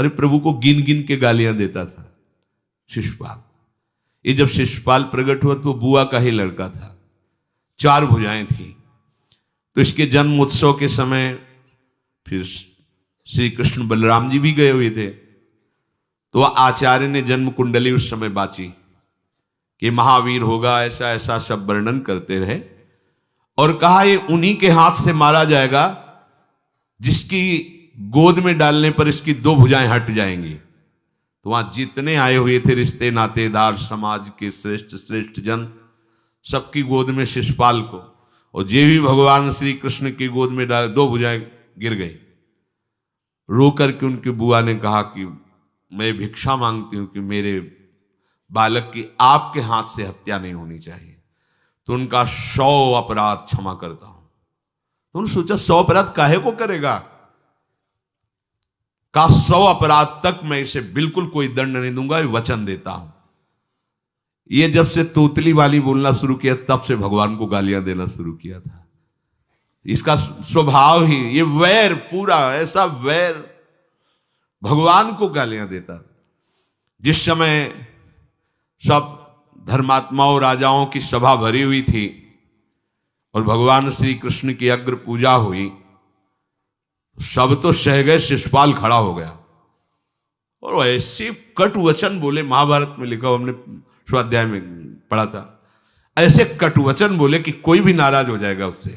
अरे प्रभु को गिन गिन के गालियां देता था शिशुपाल। ये जब शिशुपाल प्रकट हुआ तो बुआ का ही लड़का था, 4 भुजाएं थी। तो इसके जन्म उत्सव के समय फिर श्री कृष्ण बलराम जी भी गए हुए थे। तो आचार्य ने जन्म कुंडली उस समय बाची कि महावीर होगा, ऐसा ऐसा सब वर्णन करते रहे और कहा ये उन्हीं के हाथ से मारा जाएगा जिसकी गोद में डालने पर इसकी 2 भुजाएं हट जाएंगी। तो वहां जितने आए हुए थे रिश्ते नातेदार, समाज के श्रेष्ठ श्रेष्ठ जन, सबकी गोद में शिशुपाल को, और जे भी भगवान श्री कृष्ण की गोद में डाले 2 भुजाएं गिर गई। रो करके उनकी बुआ ने कहा कि मैं भिक्षा मांगती हूं कि मेरे बालक की आपके हाथ से हत्या नहीं होनी चाहिए, तो उनका 100 अपराध क्षमा करता हूं। तो उन्होंने सोचा 100 अपराध काहे को करेगा, का 100 अपराध तक मैं इसे बिल्कुल कोई दंड नहीं दूंगा, वचन देता हूं। ये जब से तोतली वाली बोलना शुरू किया तब से भगवान को गालियां देना शुरू किया था। इसका स्वभाव ही ये वैर, पूरा ऐसा वैर, भगवान को गालियां देता। जिस समय सब धर्मात्माओं राजाओं की सभा भरी हुई थी और भगवान श्री कृष्ण की अग्र पूजा हुई, सब तो सह गए, शिशुपाल खड़ा हो गया और ऐसे कटु वचन बोले। महाभारत में लिखा, हमने स्वाध्याय में पढ़ा था, ऐसे कटु वचन बोले कि कोई भी नाराज हो जाएगा उससे।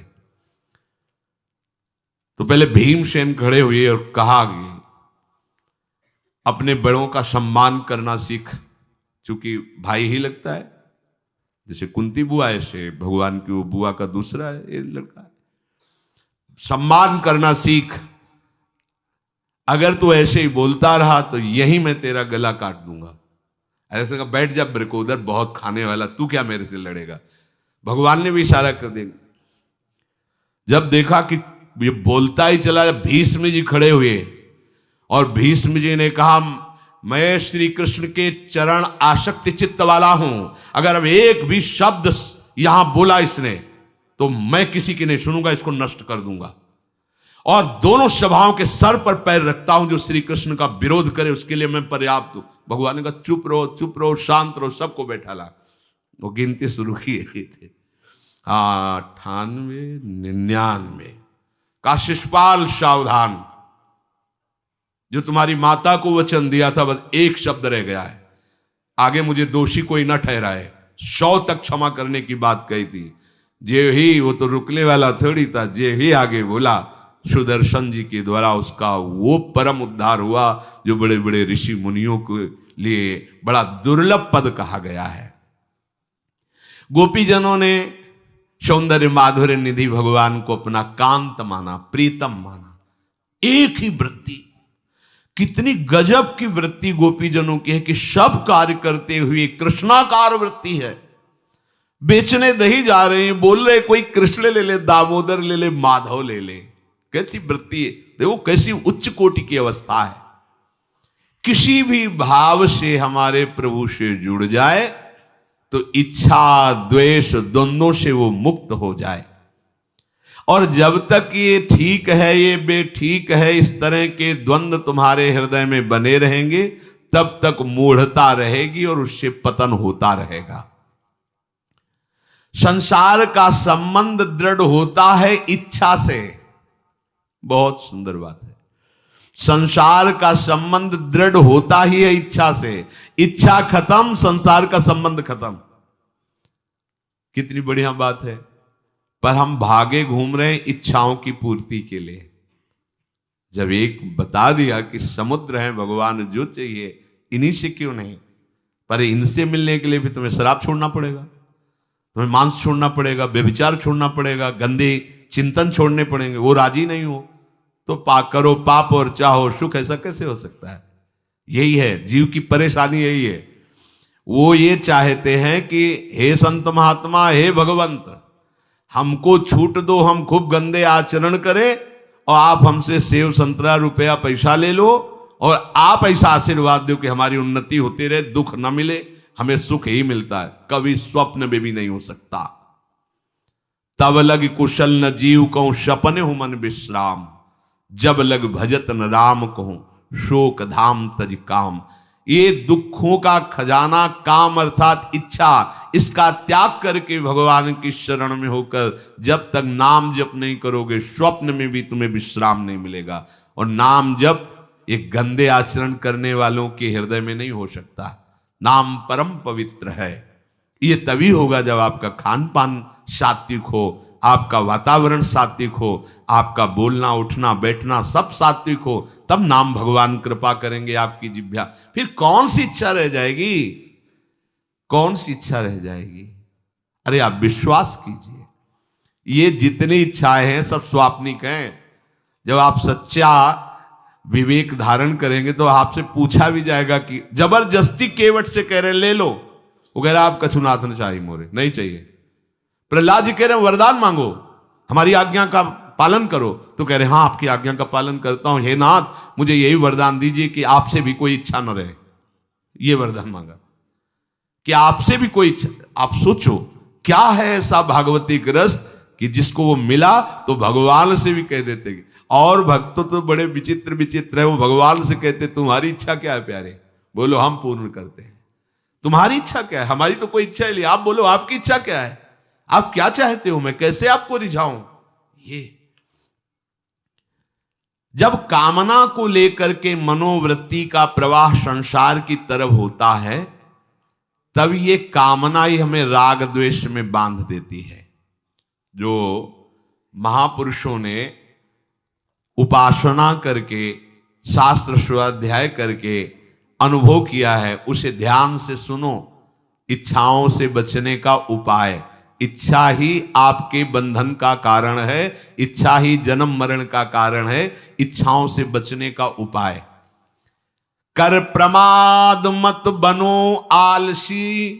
तो पहले भीमसेन खड़े हुए और कहा कि अपने बड़ों का सम्मान करना सीख, चूंकि भाई ही लगता है, जैसे कुंती बुआ ऐसे भगवान की वो बुआ का दूसरा है, ये लड़का है। सम्मान करना सीख, अगर तू ऐसे ही बोलता रहा तो यही मैं तेरा गला काट दूंगा। ऐसे कहा, बैठ जा ब्रकोदर, बहुत खाने वाला, तू क्या मेरे से लड़ेगा। भगवान ने भी इशारा कर दिया। जब देखा कि ये बोलता ही चला, भीष्म जी खड़े हुए और भीष्म जी ने कहा, मैं श्री कृष्ण के चरण आसक्ति चित्त वाला हूं, अगर अब एक भी शब्द यहां बोला इसने तो मैं किसी की नहीं सुनूंगा, इसको नष्ट कर दूंगा। और दोनों सभाओं के सर पर पैर रखता हूं, जो श्री कृष्ण का विरोध करे उसके लिए मैं पर्याप्त हूं। भगवान ने कहा, चुप रहो, शांत रहो, सबको बैठा ला। वो गिनती शुरू किए थे, 98, 99 का शिशुपाल सावधान, जो तुम्हारी माता को वचन दिया था बस एक शब्द रह गया है, आगे मुझे दोषी कोई न ठहराए। 100 तक क्षमा करने की बात कही थी। जे ही, वो तो रुकने वाला थोड़ी था, जे ही आगे बोला सुदर्शन जी के द्वारा उसका वो परम उद्धार हुआ जो बड़े बड़े ऋषि मुनियों के लिए बड़ा दुर्लभ पद कहा गया है। गोपीजनों ने सौंदर्य माधुर्य निधि भगवान को अपना कांत माना, प्रीतम माना। एक ही वृत्ति, कितनी गजब की वृत्ति गोपीजनों की है कि सब कार्य करते हुए कृष्णाकार वृत्ति है। बेचने दही जा रहे हैं, बोल रहे कोई कृष्ण ले ले, दामोदर ले ले, माधव ले ले। कैसी वृत्ति है, देखो कैसी उच्च कोटि की अवस्था है। किसी भी भाव से हमारे प्रभु से जुड़ जाए तो इच्छा द्वेष द्वंद्वों से वो मुक्त हो जाए। और जब तक ये ठीक है, ये बेठीक है, इस तरह के द्वंद्व तुम्हारे हृदय में बने रहेंगे, तब तक मूढ़ता रहेगी और उससे पतन होता रहेगा। संसार का संबंध दृढ़ होता है इच्छा से। बहुत सुंदर बात है, संसार का संबंध दृढ़ होता ही है इच्छा से। इच्छा खत्म, संसार का संबंध खत्म। कितनी बढ़िया बात है। पर हम भागे घूम रहे हैं इच्छाओं की पूर्ति के लिए। जब एक बता दिया कि समुद्र है भगवान, जो चाहिए इन्हीं से क्यों नहीं, पर इनसे मिलने के लिए भी तुम्हें शराब छोड़ना पड़ेगा, तुम्हें मांस छोड़ना पड़ेगा, व्यभिचार छोड़ना पड़ेगा, गंदे चिंतन छोड़ने पड़ेंगे। वो राजी नहीं हो तो करो पाप और चाहो सुख। ऐसा कैसे हो सकता है? यही है जीव की परेशानी, यही है। वो ये चाहते हैं कि हे संत महात्मा, हे भगवंत, हमको छूट दो, हम खूब गंदे आचरण करें और आप हमसे सेव संतरा रुपया पैसा ले लो और आप ऐसा आशीर्वाद दो कि हमारी उन्नति होती रहे, दुख न मिले, हमें सुख ही मिलता है। कभी स्वप्न में भी नहीं हो सकता। तब लग कुशल न जीव कहूं, सपने हूं मन विश्राम, जब लग भजत न राम कहूं, शोक धाम तज काम। ये दुखों का खजाना काम अर्थात इच्छा, इसका त्याग करके भगवान की शरण में होकर जब तक नाम जप नहीं करोगे, स्वप्न में भी तुम्हें विश्राम नहीं मिलेगा। और नाम जप एक गंदे आचरण करने वालों के हृदय में नहीं हो सकता। नाम परम पवित्र है। ये तभी होगा जब आपका खान पान सात्विक हो, आपका वातावरण सात्विक हो, आपका बोलना उठना बैठना सब सात्विक हो, तब नाम भगवान कृपा करेंगे आपकी जिह्वा। फिर कौन सी इच्छा रह जाएगी, कौन सी इच्छा रह जाएगी? अरे आप विश्वास कीजिए, ये जितनी इच्छाएं हैं सब स्वाप्निक हैं। जब आप सच्चा विवेक धारण करेंगे तो आपसे पूछा भी जाएगा कि जबरदस्ती केवट से कह रहे ले लो, वो कह रहा आप कछुनाथ न चाहिए मोरे, नहीं चाहिए। प्रहलाद जी कह रहे हैं वरदान मांगो, हमारी आज्ञा का पालन करो, तो कह रहे हाँ आपकी आज्ञा का पालन करता हूं, हे नाथ मुझे यही वरदान दीजिए कि आपसे भी कोई इच्छा न रहे। ये वरदान मांगा कि आपसे भी कोई इच्छा। आप सोचो क्या है ऐसा भागवतिक रस कि जिसको वो मिला तो भगवान से भी कह देते। और भक्त तो बड़े विचित्र विचित्र है, वो भगवान से कहते तुम्हारी इच्छा क्या है प्यारे, बोलो हम पूर्ण करते हैं। तुम्हारी इच्छा क्या है, हमारी तो कोई इच्छा ही नहीं, आप बोलो आपकी इच्छा क्या है, आप क्या चाहते हो, मैं कैसे आपको रिझाऊं। ये जब कामना को लेकर के मनोवृत्ति का प्रवाह संसार की तरफ होता है, तब ये कामना ही हमें राग द्वेष में बांध देती है। जो महापुरुषों ने उपासना करके शास्त्र स्वाध्याय करके अनुभव किया है, उसे ध्यान से सुनो। इच्छाओं से बचने का उपाय, इच्छा ही आपके बंधन का कारण है, इच्छा ही जन्म मरण का कारण है। इच्छाओं से बचने का उपाय, कर प्रमाद मत बनो आलसी,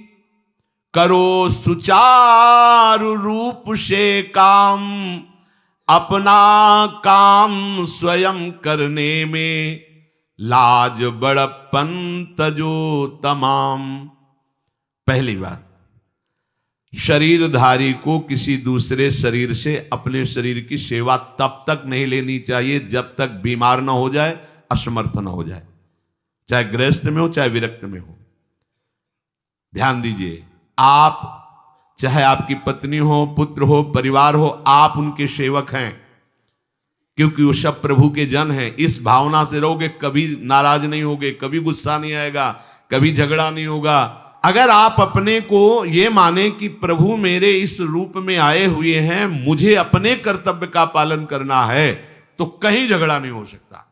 करो सुचारु रूप से काम, अपना काम स्वयं करने में लाज बड़प्पन तजो तमाम। पहली बात, शरीरधारी को किसी दूसरे शरीर से अपने शरीर की सेवा तब तक नहीं लेनी चाहिए जब तक बीमार ना हो जाए, असमर्थ ना हो जाए, चाहे गृहस्थ में हो चाहे विरक्त में हो। ध्यान दीजिए, आप चाहे आपकी पत्नी हो, पुत्र हो, परिवार हो, आप उनके सेवक हैं, क्योंकि वो सब प्रभु के जन हैं। इस भावना से रहोगे, कभी नाराज नहीं होगे, कभी गुस्सा नहीं आएगा, कभी झगड़ा नहीं होगा। अगर आप अपने को ये माने कि प्रभु मेरे इस रूप में आए हुए हैं, मुझे अपने कर्तव्य का पालन करना है, तो कहीं झगड़ा नहीं हो सकता।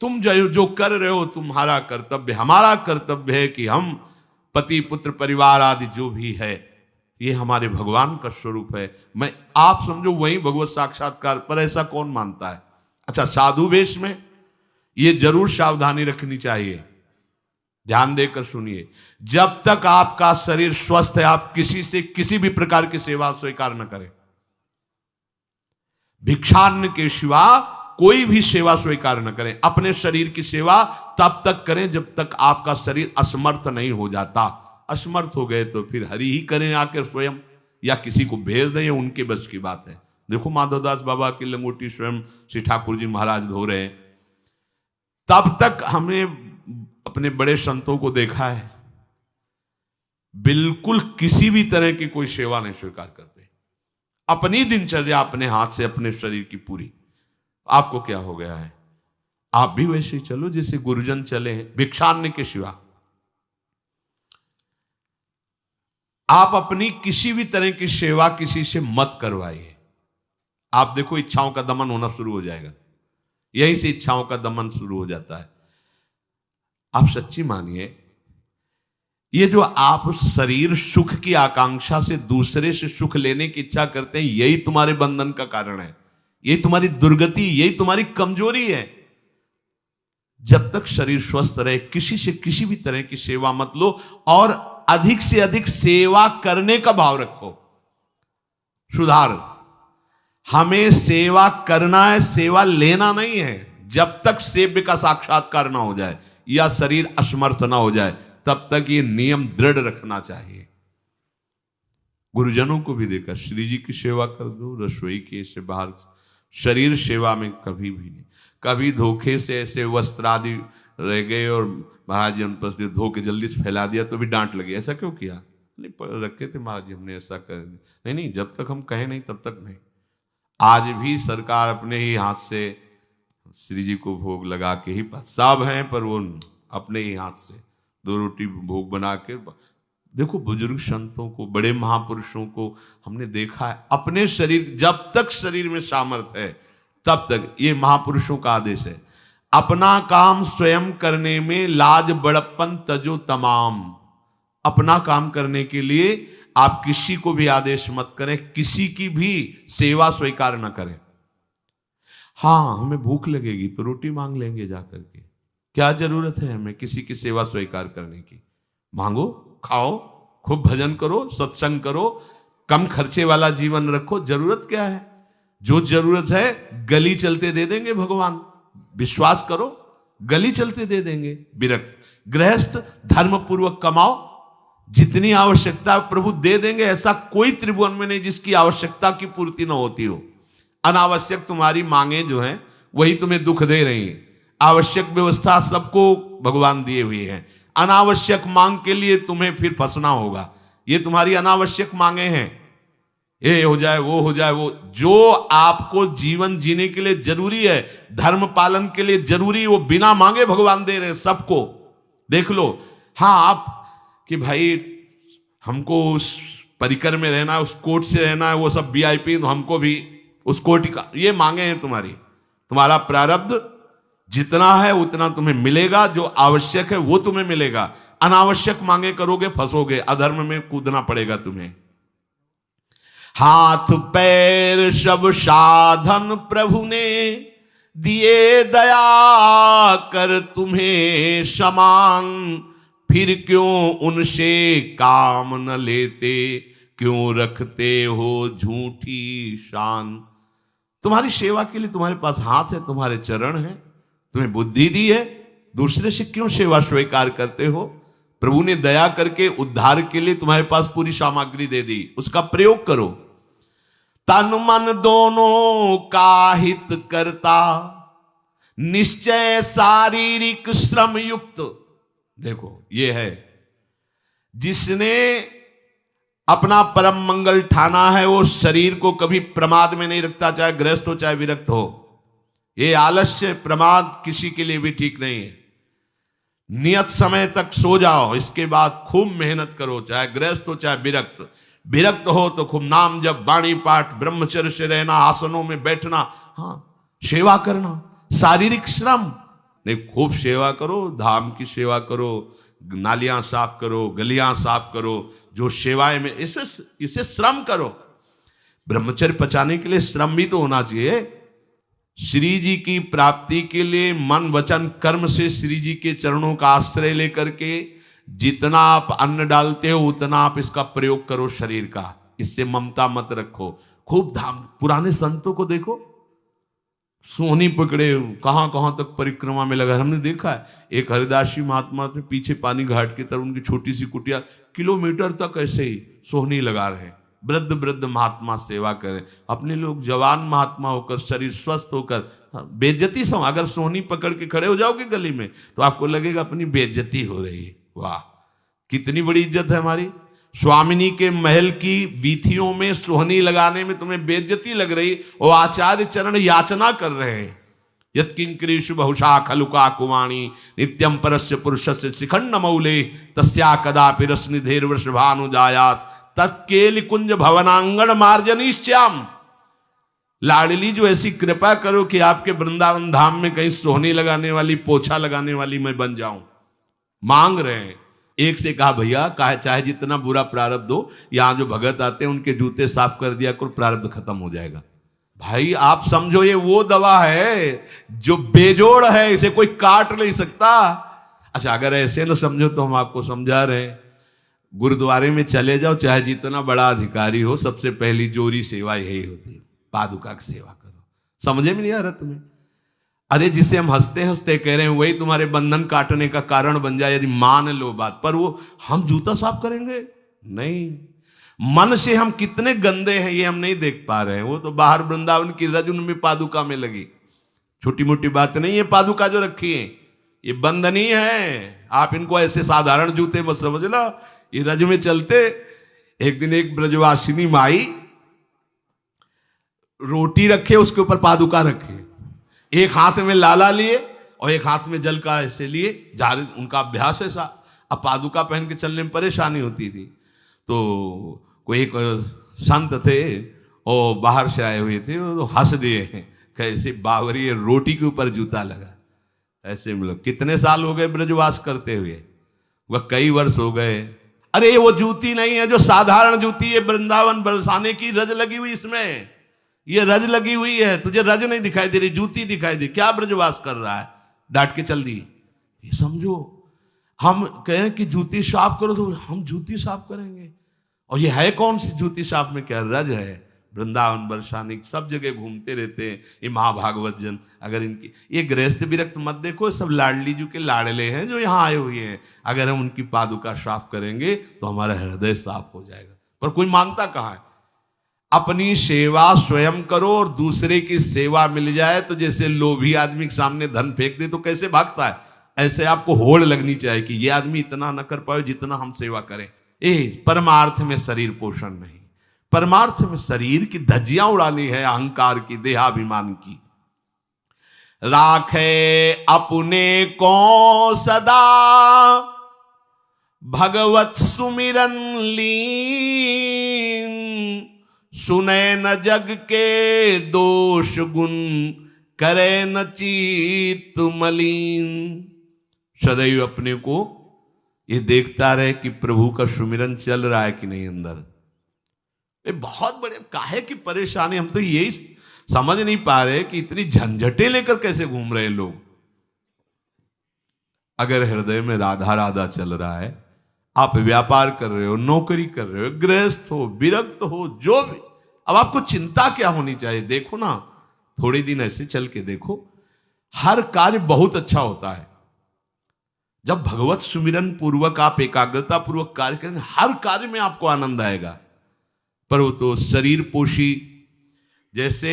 तुम जो कर रहे हो तुम्हारा कर्तव्य, हमारा कर्तव्य है कि हम पति पुत्र परिवार आदि जो भी है, ये हमारे भगवान का स्वरूप है। मैं आप समझो वही भगवत साक्षात्कार, पर ऐसा कौन मानता है? अच्छा, साधु वेश में ये जरूर सावधानी रखनी चाहिए, ध्यान देकर सुनिए। जब तक आपका शरीर स्वस्थ है, आप किसी से किसी भी प्रकार की सेवा स्वीकार न करें। भिक्षान्न के सिवा कोई भी सेवा स्वीकार न करें। अपने शरीर की सेवा तब तक करें जब तक आपका शरीर असमर्थ नहीं हो जाता। असमर्थ हो गए तो फिर हरि ही करें आकर स्वयं, या किसी को भेज दें, उनके बस की बात है। देखो माधवदास बाबा की लंगोटी स्वयं श्री ठाकुर जी महाराज धो रहे हैं। तब तक हमने अपने बड़े संतों को देखा है, बिल्कुल किसी भी तरह की कोई सेवा नहीं स्वीकार करते। अपनी दिनचर्या अपने हाथ से, अपने शरीर की पूरी। आपको क्या हो गया है? आप भी वैसे ही चलो जैसे गुरुजन चले हैं, भिक्षान्न के सिवा। आप अपनी किसी भी तरह की सेवा किसी से मत करवाइए। आप देखो इच्छाओं का दमन होना शुरू हो जाएगा, यहीं से इच्छाओं का दमन शुरू हो जाता है। आप सच्ची मानिए, ये जो आप शरीर सुख की आकांक्षा से दूसरे से सुख लेने की इच्छा करते हैं, यही तुम्हारे बंधन का कारण है, यही तुम्हारी दुर्गति, यही तुम्हारी कमजोरी है। जब तक शरीर स्वस्थ रहे, किसी से किसी भी तरह की सेवा मत लो, और अधिक से अधिक सेवा करने का भाव रखो। सुधार, हमें सेवा करना है, सेवा लेना नहीं है। जब तक सेव्य का साक्षात्कार ना हो जाए या शरीर असमर्थ ना हो जाए, तब तक ये नियम दृढ़ रखना चाहिए। गुरुजनों को भी देखा, श्री जी की सेवा कर दो, रसोई के से बाहर, शरीर सेवा में कभी भी नहीं। कभी धोखे से ऐसे वस्त्र आदि रह गए और महाराज जी अनुपस्थित धो के जल्दी से फैला दिया तो भी डांट लगी, ऐसा क्यों किया? नहीं रखे थे महाराज जी, हमने ऐसा कर दिया। नहीं, जब तक हम कहें नहीं तब तक नहीं। आज भी सरकार अपने ही हाथ से श्री जी को भोग लगा के ही, सब हैं पर वो अपने ही हाथ से 2 रोटी भोग बना के। देखो बुजुर्ग संतों को, बड़े महापुरुषों को हमने देखा है अपने शरीर, जब तक शरीर में सामर्थ्य है तब तक, ये महापुरुषों का आदेश है, अपना काम स्वयं करने में लाज बड़प्पन तजो तमाम। अपना काम करने के लिए आप किसी को भी आदेश मत करें, किसी की भी सेवा स्वीकार न करें। हाँ, हमें भूख लगेगी तो रोटी मांग लेंगे जाकर के, क्या जरूरत है हमें किसी की सेवा स्वीकार करने की? मांगो, खाओ, खूब भजन करो, सत्संग करो, कम खर्चे वाला जीवन रखो। जरूरत क्या है? जो जरूरत है गली चलते दे देंगे भगवान, विश्वास करो, गली चलते दे देंगे। विरक्त गृहस्थ धर्म पूर्वक कमाओ, जितनी आवश्यकता प्रभु दे देंगे। ऐसा कोई त्रिभुवन में नहीं जिसकी आवश्यकता की पूर्ति न होती हो। अनावश्यक तुम्हारी मांगे जो हैं वही तुम्हें दुख दे रही हैं। आवश्यक व्यवस्था सबको भगवान दिए हुए हैं, अनावश्यक मांग के लिए तुम्हें फिर फंसना होगा। ये तुम्हारी अनावश्यक मांगे हैं, ये हो जाए, वो हो जाए, वो जो आपको जीवन जीने के लिए जरूरी है, धर्म पालन के लिए जरूरी, वो बिना मांगे भगवान दे रहे हैं सबको। देख लो। हाँ, आप कि भाई हमको उस परिकर में रहना है, उस कोर्ट से रहना है, वो सब VIP, तो हमको भी उस कोर्ट का, ये मांगे हैं तुम्हारी। तुम्हारा प्रारब्ध जितना है उतना तुम्हें मिलेगा, जो आवश्यक है वो तुम्हें मिलेगा। अनावश्यक मांगे करोगे फंसोगे, अधर्म में कूदना पड़ेगा तुम्हें। हाथ पैर सब साधन प्रभु ने दिए, दया कर तुम्हें समान, फिर क्यों उनसे काम न लेते, क्यों रखते हो झूठी शान। तुम्हारी सेवा के लिए तुम्हारे पास हाथ है, तुम्हारे चरण है, तुम्हें बुद्धि दी है, दूसरे से क्यों सेवा स्वीकार करते हो? प्रभु ने दया करके उद्धार के लिए तुम्हारे पास पूरी सामग्री दे दी, उसका प्रयोग करो। तन मन दोनों का हित करता, निश्चय शारीरिक श्रम युक्त। देखो ये है, जिसने अपना परम मंगल ठाना है वो शरीर को कभी प्रमाद में नहीं रखता, चाहे गृहस्थ हो चाहे विरक्त हो। ये आलस्य प्रमाद किसी के लिए भी ठीक नहीं है। नियत समय तक सो जाओ, इसके बाद खूब मेहनत करो, चाहे गृहस्थ हो चाहे विरक्त। विरक्त हो तो खूब नाम जप, वाणी पाठ, ब्रह्मचर्य से रहना, आसनों में बैठना, हाँ सेवा करना, शारीरिक श्रम नहीं, खूब सेवा करो, धाम की सेवा करो, नालियां साफ करो, गलियां साफ करो, जो सेवाएं में इसे श्रम करो। ब्रह्मचर्य पचाने के लिए श्रम भी तो होना चाहिए। श्री जी की प्राप्ति के लिए मन वचन कर्म से श्री जी के चरणों का आश्रय लेकर के जितना आप अन्न डालते हो उतना आप इसका प्रयोग करो शरीर का। इससे ममता मत रखो। खूब धाम, पुराने संतों को देखो, सोहनी पकड़े कहां कहां तक परिक्रमा में लगा। हमने देखा है एक हरिदासी महात्मा थे, पीछे पानी घाट की तरफ उनकी छोटी सी कुटिया, किलोमीटर तक ऐसे ही सोहनी लगा रहे। वृद्ध वृद्ध महात्मा सेवा करें। अपने लोग जवान महात्मा होकर, शरीर स्वस्थ होकर बेइज्जती से, अगर सोहनी पकड़ के खड़े हो जाओगे गली में तो आपको लगेगा अपनी बेइज्जती हो रही है। वाह, कितनी बड़ी इज्जत है हमारी। स्वामिनी के महल की वीथियों में सोहनी लगाने में तुम्हें बेइज्जती लग रही, और आचार्य चरण याचना कर रहे हैं। यत्किंकरीषु बहुशा खलुका कुवाणी, नित्यम परस्य पुरुषस्य शिखंड मौले, तस्या कदापि रसनिधेर वृषभानुजायास, तत्केल कुंज भवनांगण मार्जनीश्याम। लाडली जो ऐसी कृपा करो कि आपके वृंदावन धाम में कहीं सोहनी लगाने वाली, पोछा लगाने वाली मैं बन जाऊं। मांग रहे हैं। एक से कहा भैया चाहे जितना बुरा प्रारब्ध हो, यहां जो भगत आते हैं उनके जूते साफ कर दिया करो, प्रारब्ध खत्म हो जाएगा। भाई आप समझो ये वो दवा है जो बेजोड़ है, इसे कोई काट नहीं सकता। अच्छा अगर ऐसे ना समझो तो हम आपको समझा रहे हैं। गुरुद्वारे में चले जाओ, चाहे जितना बड़ा अधिकारी हो, सबसे पहली जोरी सेवा यही होती है, पादुका की सेवा करो। समझे में नहीं आ रहा तुम्हें? अरे जिसे हम हंसते हंसते कह रहे हैं वही तुम्हारे बंधन काटने का कारण बन जाए, यदि मान लो बात। पर वो हम जूता साफ करेंगे नहीं। मन से हम कितने गंदे हैं ये हम नहीं देख पा रहे हैं। वो तो बाहर वृंदावन की रज उनमें पादुका में लगी, छोटी मोटी बात नहीं है। पादुका जो रखी है ये बंधनी है, आप इनको ऐसे साधारण जूते मत समझना, ये रज में चलते। एक दिन एक ब्रजवासिनी माई रोटी रखे, उसके ऊपर पादुका रखे, एक हाथ में लाला लिए और एक हाथ में जल का ऐसे लिए जा रहे, उनका अभ्यास ऐसा। अब पादुका पहन के चलने में परेशानी होती थी, तो कोई एक संत थे और बाहर से आए हुए थे, तो हंस दिए हैं, कैसे बावरी रोटी के ऊपर जूता लगा। ऐसे मतलब कितने साल हो गए ब्रजवास करते हुए, वह कई वर्ष हो गए। अरे वो जूती नहीं है जो साधारण जूती है, वृंदावन बरसाने की रज लगी हुई, इसमें ये रज लगी हुई है, तुझे रज नहीं दिखाई दे रही, जूती दिखाई दे, क्या ब्रजवास कर रहा है, डांट के चल दी। ये समझो, हम कहें कि जूती साफ करो तो हम जूती साफ करेंगे, और ये है कौन सी जूती साफ में, क्या रज है। वृंदावन बरसाने सब जगह घूमते रहते हैं ये महाभागवत जन। अगर इनकी ये गृहस्थ विरक्त मत देखो, सब लाडली जी के लाडले हैं जो यहाँ आए हुए हैं। अगर हम उनकी पादुका साफ करेंगे तो हमारा हृदय साफ हो जाएगा, पर कोई मानता कहाँ है। अपनी सेवा स्वयं करो और दूसरे की सेवा मिल जाए तो जैसे लोभी आदमी के सामने धन फेंक दे तो कैसे भागता है, ऐसे आपको होड़ लगनी चाहिए कि ये आदमी इतना न कर पाए जितना हम सेवा करें। परमार्थ में शरीर पोषण नहीं, परमार्थ में शरीर की धज्जियां उड़ानी है, अहंकार की, देहाभिमान की। राखे अपने को सदा भगवत सुमिरन लीन, सुने न जग के दोष गुण, करे न चित्त मलिन। सदैव अपने को ये देखता रहे कि प्रभु का सुमिरन चल रहा है कि नहीं अंदर। ये बहुत बड़े काहे की परेशानी, हम तो यही समझ नहीं पा रहे कि इतनी झंझटें लेकर कैसे घूम रहे लोग। अगर हृदय में राधा राधा चल रहा है, आप व्यापार कर रहे हो, नौकरी कर रहे हो, गृहस्थ हो, विरक्त हो, जो भी, अब आपको चिंता क्या होनी चाहिए। देखो ना, थोड़े दिन ऐसे चल के देखो, हर कार्य बहुत अच्छा होता है जब भगवत सुमिरन पूर्वक आप एकाग्रता पूर्वक कार्य करेंगे, हर कार्य में आपको आनंद आएगा। पर वो तो शरीर पोषी, जैसे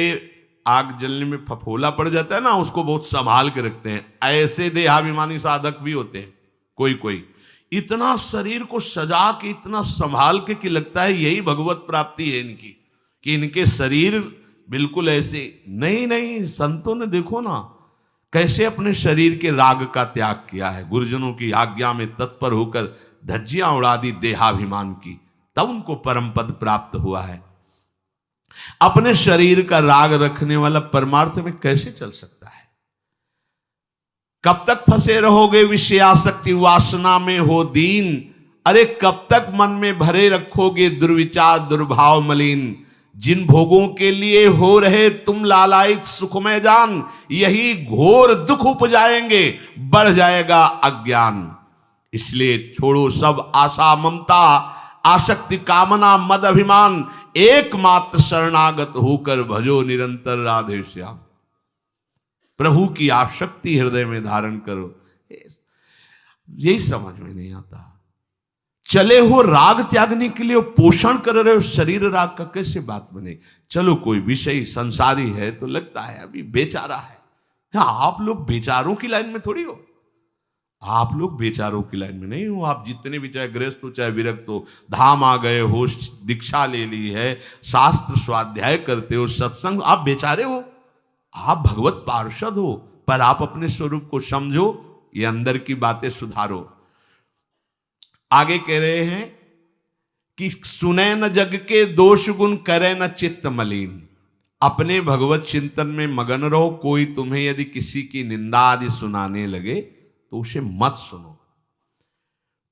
आग जलने में फफोला पड़ जाता है ना, उसको बहुत संभाल के रखते हैं, ऐसे देहाभिमानी साधक भी होते हैं। कोई कोई इतना शरीर को सजा के, इतना संभाल के कि लगता है यही भगवत प्राप्ति है इनकी, कि इनके शरीर बिल्कुल ऐसे नहीं। संतों ने देखो ना कैसे अपने शरीर के राग का त्याग किया है, गुरुजनों की आज्ञा में तत्पर होकर धज्जियां उड़ा दी देहाभिमान की, तब उनको परम पद प्राप्त हुआ है। अपने शरीर का राग रखने वाला परमार्थ में कैसे चल सकता है। कब तक फंसे रहोगे विषयासक्ति वासना में हो दीन, अरे कब तक मन में भरे रखोगे दुर्विचार दुर्भाव मलिन। जिन भोगों के लिए हो रहे तुम लालायित सुखमय जान, यही घोर दुख उपजाएंगे, बढ़ जाएगा अज्ञान। इसलिए छोड़ो सब आशा ममता आसक्ति कामना मद अभिमान, एकमात्र शरणागत होकर भजो निरंतर राधे श्याम। प्रभु की आसक्ति हृदय में धारण करो। यही समझ में नहीं आता। चले हो राग त्यागने के लिए, पोषण कर रहे हो शरीर राग का, कैसे बात बने। चलो कोई विषय संसारी है तो लगता है अभी बेचारा है। आप लोग बेचारों की लाइन में थोड़ी हो, आप लोग बेचारों की लाइन में नहीं हो। आप जितने भी, चाहे गृहस्थ हो चाहे विरक्त हो, धाम आ गए हो, दीक्षा ले ली है, शास्त्र स्वाध्याय करते हो, सत्संग, आप बेचारे हो, आप भगवत पार्षद हो। पर आप अपने स्वरूप को समझो, ये अंदर की बातें सुधारो। आगे कह रहे हैं कि सुने न जग के दोष गुण, करे न चित्त मलिन। अपने भगवत चिंतन में मगन रहो। कोई तुम्हें यदि किसी की निंदा आदि सुनाने लगे तो उसे मत सुनो।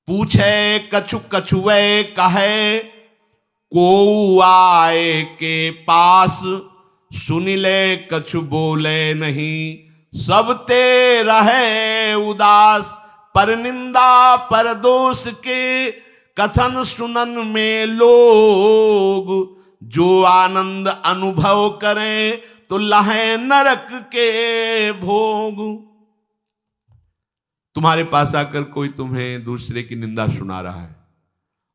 पूछे कछु कछुए कहे, को आए के पास, सुन ले कछु बोले नहीं, सब ते रहे उदास। पर निंदा पर दोष के कथन सुनन में लोग, जो आनंद अनुभव करें तो लहे नरक के भोग। तुम्हारे पास आकर कोई तुम्हें दूसरे की निंदा सुना रहा है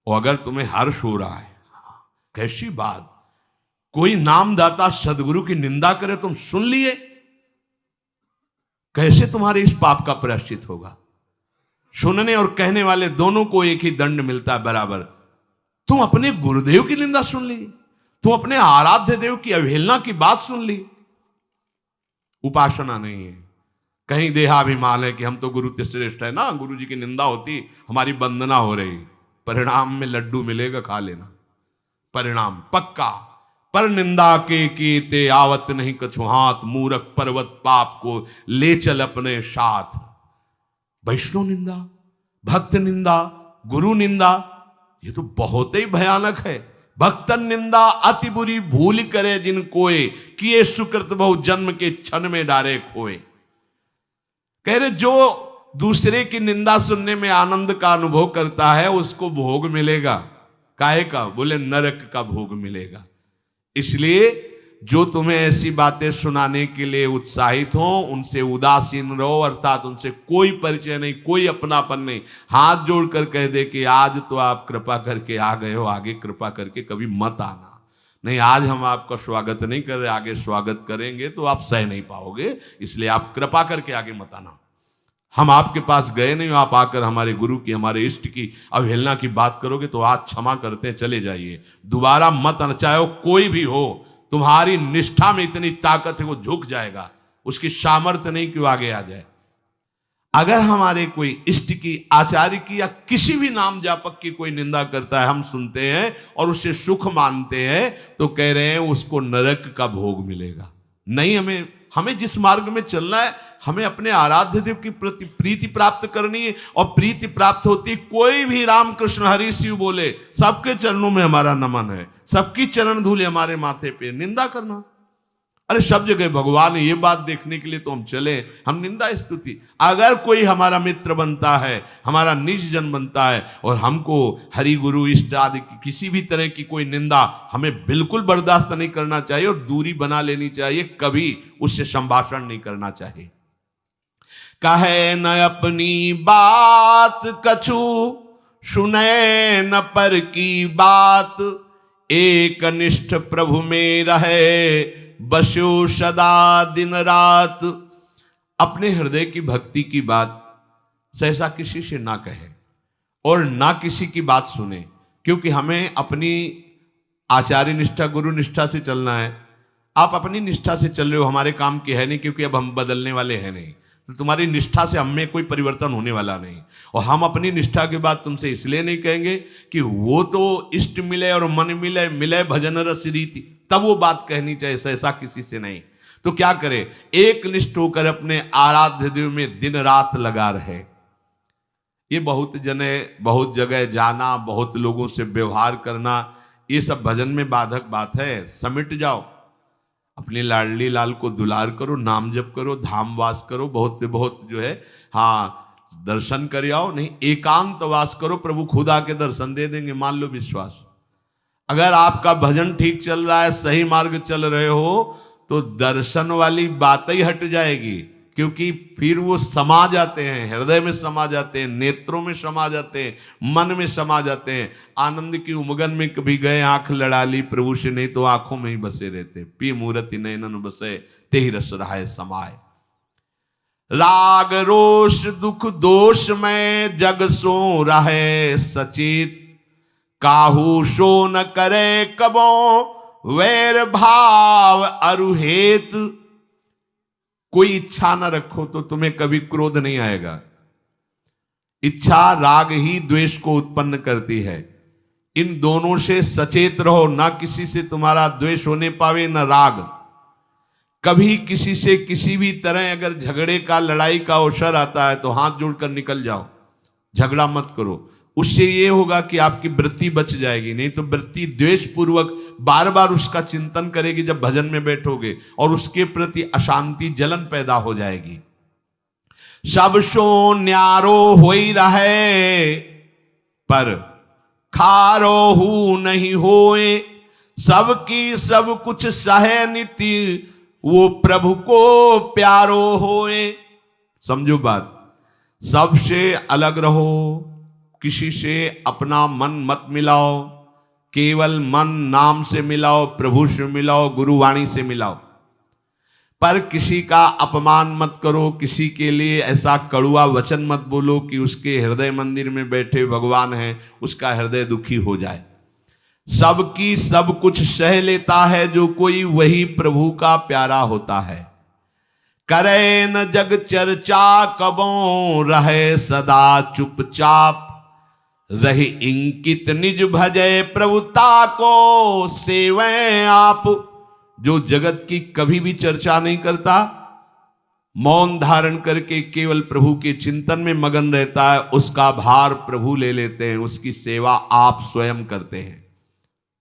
और अगर तुम्हें हर्ष हो रहा है, कैसी बात, कोई नामदाता सदगुरु की निंदा करे, तुम सुन लिए, कैसे तुम्हारे इस पाप का प्रायश्चित होगा? सुनने और कहने वाले दोनों को एक ही दंड मिलता है बराबर। तुम अपने गुरुदेव की निंदा सुन ली, तुम अपने आराध्य देव की अवहेलना की बात सुन ली। उपासना नहीं है, कहीं देहाभिमान है कि हम तो गुरु श्रेष्ठ है ना, गुरु जी की निंदा होती हमारी वंदना हो रही। परिणाम में लड्डू मिलेगा, खा लेना, परिणाम पक्का। पर निंदा के कीते आवत नहीं कछु हाथ, मूरख पर्वत पाप को ले चल अपने साथ। वैष्णव निंदा, भक्त निंदा, गुरु निंदा, ये तो बहुत ही भयानक है। भक्तन निंदा अति बुरी भूल करे जिन कोय, किए सुकृत बहु जन्म के क्षण में डारे खोए। कह रहे जो दूसरे की निंदा सुनने में आनंद का अनुभव करता है उसको भोग मिलेगा। काहे का? बोले नरक का भोग मिलेगा। इसलिए जो तुम्हें ऐसी बातें सुनाने के लिए उत्साहित हो उनसे उदासीन रहो, अर्थात उनसे कोई परिचय नहीं, कोई अपनापन नहीं। हाथ जोड़कर कह दे कि आज तो आप कृपा करके आ गए हो, आगे कृपा करके कभी मत आना। नहीं, आज हम आपका स्वागत नहीं कर रहे, आगे स्वागत करेंगे तो आप सह नहीं पाओगे, इसलिए आप कृपा करके आगे मत आना। हम आपके पास गए नहीं, आप आकर हमारे गुरु की, हमारे इष्ट की अवहेलना की बात करोगे तो आज क्षमा करते हैं, चले जाइए, दोबारा मत आना। चाहे वो कोई भी हो, तुम्हारी निष्ठा में इतनी ताकत है वो झुक जाएगा, उसकी सामर्थ्य नहीं कि वो आगे आ जाए। अगर हमारे कोई इष्ट की, आचार्य की या किसी भी नाम जापक की कोई निंदा करता है, हम सुनते हैं और उससे सुख मानते हैं, तो कह रहे हैं उसको नरक का भोग मिलेगा। नहीं, हमें जिस मार्ग में चलना है, हमें अपने आराध्य देव की प्रति प्रीति प्राप्त करनी है। और प्रीति प्राप्त होती, कोई भी राम कृष्ण हरि शिव बोले, सबके चरणों में हमारा नमन है, सबकी चरण धूले हमारे माथे पे। निंदा करना, अरे सब जगह भगवान है, ये बात देखने के लिए तो हम चले, हम निंदा स्तुति। अगर कोई हमारा मित्र बनता है, हमारा निज जन बनता है और हमको हरि गुरु इष्ट आदि की किसी भी तरह की कोई निंदा, हमें बिल्कुल बर्दाश्त नहीं करना चाहिए और दूरी बना लेनी चाहिए, कभी उससे संभाषण नहीं करना चाहिए। कहे न अपनी बात कछु, सुने न पर की बात, एक निष्ठ प्रभु में रहे, बसो सदा दिन रात। अपने हृदय की भक्ति की बात सहसा किसी से ना कहे और ना किसी की बात सुने, क्योंकि हमें अपनी आचार्य निष्ठा, गुरु निष्ठा से चलना है। आप अपनी निष्ठा से चल रहे हो, हमारे काम की है नहीं, क्योंकि अब हम बदलने वाले हैं नहीं, तो तुम्हारी निष्ठा से हमें कोई परिवर्तन होने वाला नहीं। और हम अपनी निष्ठा के बाद तुमसे इसलिए नहीं कहेंगे कि वो तो इष्ट मिले और मन मिले, मिले भजन रस रीति, तब वो बात कहनी चाहिए, ऐसा किसी से नहीं। तो क्या करे, एक निष्ठ होकर अपने आराध्य देव में दिन रात लगा रहे। ये बहुत जगह जाना, बहुत लोगों से व्यवहार करना, ये सब भजन में बाधक बात है। समिट जाओ, अपनी लाडली लाल को दुलार करो, नाम जप करो, धाम वास करो, बहुत जो है, हाँ, दर्शन कर आओ। नहीं, एकांत वास करो, प्रभु खुद आके दर्शन दे देंगे, मान लो विश्वास। अगर आपका भजन ठीक चल रहा है, सही मार्ग चल रहे हो, तो दर्शन वाली बात ही हट जाएगी, क्योंकि फिर वो समा जाते हैं, हृदय में समा जाते हैं, नेत्रों में समा जाते हैं, मन में समा जाते हैं। आनंद की उमगन में कभी गए, आंख लड़ा ली प्रभु से, नहीं तो आंखों में ही बसे रहते। पी मूर्ति नयनन बसे, ते ही रस रहाए समाए। राग रोष दुख दोष में जग सो रहे सचेत, काहू सो न करे कबो वैर भाव अरुहेत। कोई इच्छा न रखो तो तुम्हें कभी क्रोध नहीं आएगा। इच्छा राग ही द्वेष को उत्पन्न करती है। इन दोनों से सचेत रहो, ना किसी से तुम्हारा द्वेष होने पावे न राग। कभी किसी से किसी भी तरह अगर झगड़े का, लड़ाई का अवसर आता है तो हाथ जोड़कर निकल जाओ, झगड़ा मत करो। उससे ये होगा कि आपकी वृत्ति बच जाएगी, नहीं तो वृत्ति द्वेष पूर्वक बार बार उसका चिंतन करेगी जब भजन में बैठोगे, और उसके प्रति अशांति, जलन पैदा हो जाएगी। सब सो न्यारो होई रहे, पर खारो हु नहीं होए, सबकी सब कुछ सहे नीति, वो प्रभु को प्यारो होए। समझो बात, सबसे अलग रहो, किसी से अपना मन मत मिलाओ, केवल मन नाम से मिलाओ, प्रभु से मिलाओ, गुरुवाणी से मिलाओ। पर किसी का अपमान मत करो, किसी के लिए ऐसा कड़ुआ वचन मत बोलो कि उसके हृदय मंदिर में बैठे भगवान हैं, उसका हृदय दुखी हो जाए। सबकी सब कुछ सह लेता है जो कोई, वही प्रभु का प्यारा होता है। करे न जग चर्चा कबों, रहे सदा चुपचाप, रही इंकित निज भजय प्रभुता को सेवें आप। जो जगत की कभी भी चर्चा नहीं करता, मौन धारण करके केवल प्रभु के चिंतन में मगन रहता है, उसका भार प्रभु ले लेते हैं, उसकी सेवा आप स्वयं करते हैं।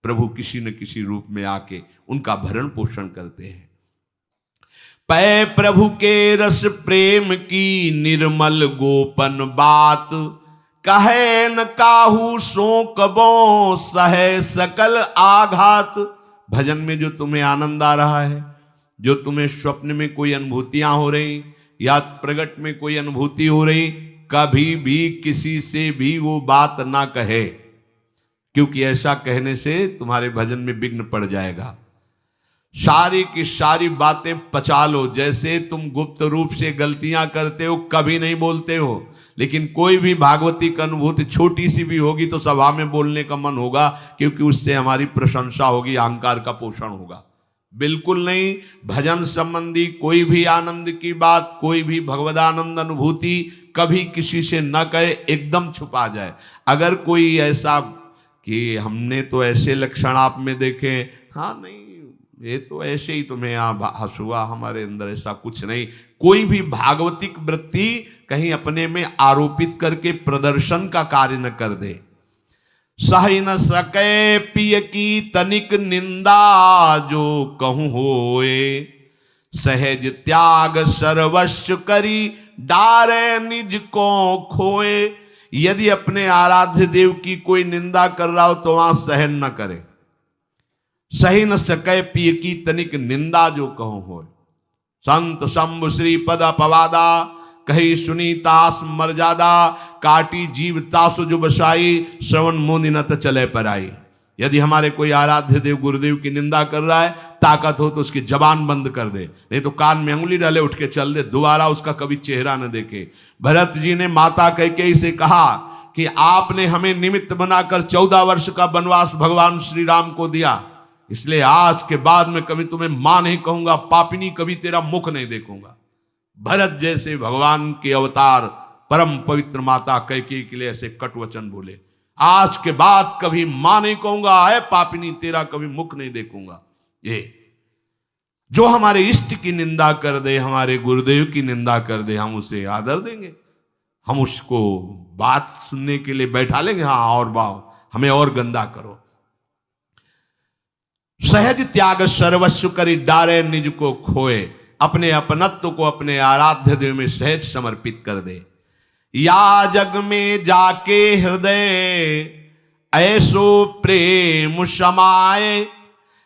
प्रभु किसी न किसी रूप में आके उनका भरण पोषण करते हैं। पै प्रभु के रस प्रेम की निर्मल गोपन बात, कहे न काहू सो कबों, सहे सकल आघात। भजन में जो तुम्हें आनंद आ रहा है, जो तुम्हें स्वप्न में कोई अनुभूतियां हो रही या प्रगट में कोई अनुभूति हो रही, कभी भी किसी से भी वो बात ना कहे, क्योंकि ऐसा कहने से तुम्हारे भजन में विघ्न पड़ जाएगा। सारी की सारी बातें पचा लो। जैसे तुम गुप्त रूप से गलतियां करते हो, कभी नहीं बोलते हो, लेकिन कोई भी भागवती की अनुभूति छोटी सी भी होगी तो सभा में बोलने का मन होगा, क्योंकि उससे हमारी प्रशंसा होगी, अहंकार का पोषण होगा। बिल्कुल नहीं। भजन संबंधी कोई भी आनंद की बात, कोई भी भगवदानंद अनुभूति कभी किसी से न कहे, एकदम छुपा जाए। अगर कोई ऐसा कि हमने तो ऐसे लक्षण आप में देखे, हाँ नहीं ये तो ऐसे ही तुम्हें यहाँ हंसुआ, हमारे अंदर ऐसा कुछ नहीं। कोई भी भागवतिक वृत्ति कहीं अपने में आरोपित करके प्रदर्शन का कार्य न कर दे। सह न सके पिय की तनिक निंदा, जो कहूं होए सहज त्याग सर्वस्व करी, डारे निज को खोए। यदि अपने आराध्य देव की कोई निंदा कर रहा हो तो वहां सहन न करे। सही न सके पिय की तनिक निंदा, जो कहूं हो। संत शंभु श्री पद अपवादा, कही सुनी तास मर्यादा, काटी जीव तासु जो बसाई, श्रवण मुनि न चले पर आई। यदि हमारे कोई आराध्य देव गुरुदेव की निंदा कर रहा है, ताकत हो तो उसकी जबान बंद कर दे, नहीं तो कान में अंगुली डाले उठ के चल दे, दोबारा उसका कभी चेहरा न देखे। भरत जी ने माता कैकेयी से कहा कि आपने हमें निमित्त बनाकर 14 वर्ष का वनवास भगवान श्री राम को दिया, इसलिए आज के बाद में कभी तुम्हें मां नहीं कहूंगा, पापिनी कभी तेरा मुख नहीं देखूंगा। भरत जैसे भगवान के अवतार परम पवित्र माता कैकेयी के लिए ऐसे कट वचन बोले, आज के बाद कभी मां नहीं कहूंगा, है पापिनी तेरा कभी मुख नहीं देखूंगा। ये जो हमारे इष्ट की निंदा कर दे, हमारे गुरुदेव की निंदा कर दे, हम उसे आदर देंगे, हम उसको बात सुनने के लिए बैठा लेंगे। हाँ और बाओ, हमें और गंदा करो। सहज त्याग सर्वस्व करी, डारे निज को खोए। अपने अपनत्व को अपने आराध्य देव में सहज समर्पित कर दे। या जग में जाके हृदय ऐसो प्रेम समाए,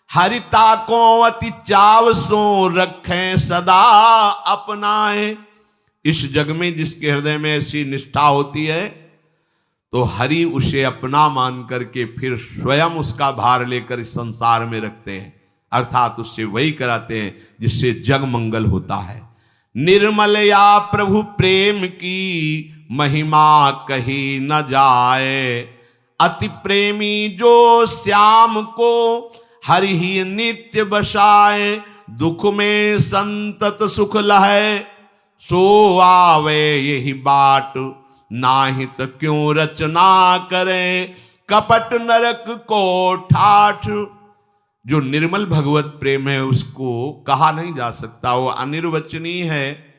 हरिता को अति चाव सो रखें सदा अपनाए। इस जग में जिसके हृदय में ऐसी निष्ठा होती है, तो हरि उसे अपना मान करके फिर स्वयं उसका भार लेकर इस संसार में रखते हैं, अर्थात उससे वही कराते हैं जिससे जग मंगल होता है। निर्मल या प्रभु प्रेम की महिमा कही न जाए, अति प्रेमी जो श्याम को हरि ही नित्य बसाए। दुख में संतत सुख लहे, सो आवे यही बाट, नाहित क्यों रचना करे, कपट नरक को ठाठ। जो निर्मल भगवत प्रेम है उसको कहा नहीं जा सकता, वो अनिर्वचनीय है।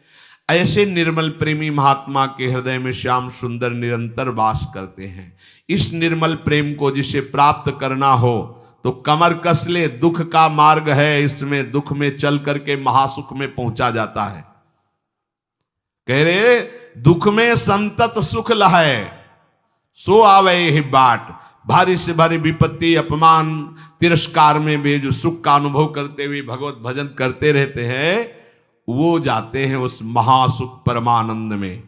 ऐसे निर्मल प्रेमी महात्मा के हृदय में श्याम सुंदर निरंतर वास करते हैं। इस निर्मल प्रेम को जिसे प्राप्त करना हो तो कमर कस ले, दुख का मार्ग है, इसमें दुख में चल करके महासुख में पहुंचा जाता है। कह रहे दुख में संतत सुख लहे, सो आवे यही बाट। भारी से भारी विपत्ति, अपमान, तिरस्कार में भी जो सुख का अनुभव करते हुए भगवत भजन करते रहते हैं, वो जाते हैं उस महासुख परमानंद में।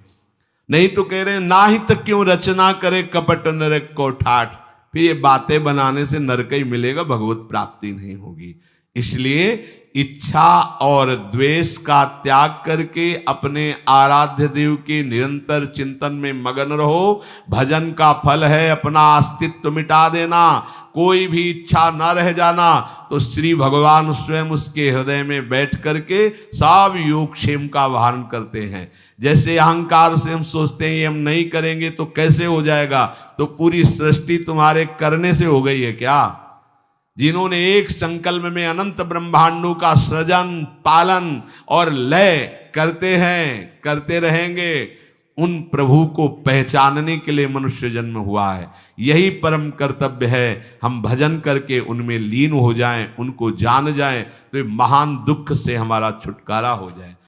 नहीं तो कह रहे हैं नाहित क्यों रचना करे, कपट नरक को ठाठ। फिर ये बातें बनाने से नरक ही मिलेगा, भगवत प्राप्ति नहीं होगी। इसलिए इच्छा और द्वेष का त्याग करके अपने आराध्य देव के निरंतर चिंतन में मगन रहो। भजन का फल है अपना अस्तित्व मिटा देना, कोई भी इच्छा न रह जाना। तो श्री भगवान स्वयं उसके हृदय में बैठ करके सब योगक्षेम का वाहन करते हैं। जैसे अहंकार से हम सोचते हैं ये हम नहीं करेंगे तो कैसे हो जाएगा, तो पूरी सृष्टि तुम्हारे करने से हो गई है क्या? जिन्होंने एक संकल्प में अनंत ब्रह्मांडों का सृजन, पालन और लय करते हैं, करते रहेंगे, उन प्रभु को पहचानने के लिए मनुष्य जन्म हुआ है। यही परम कर्तव्य है, हम भजन करके उनमें लीन हो जाएं, उनको जान जाएं, तो महान दुख से हमारा छुटकारा हो जाए।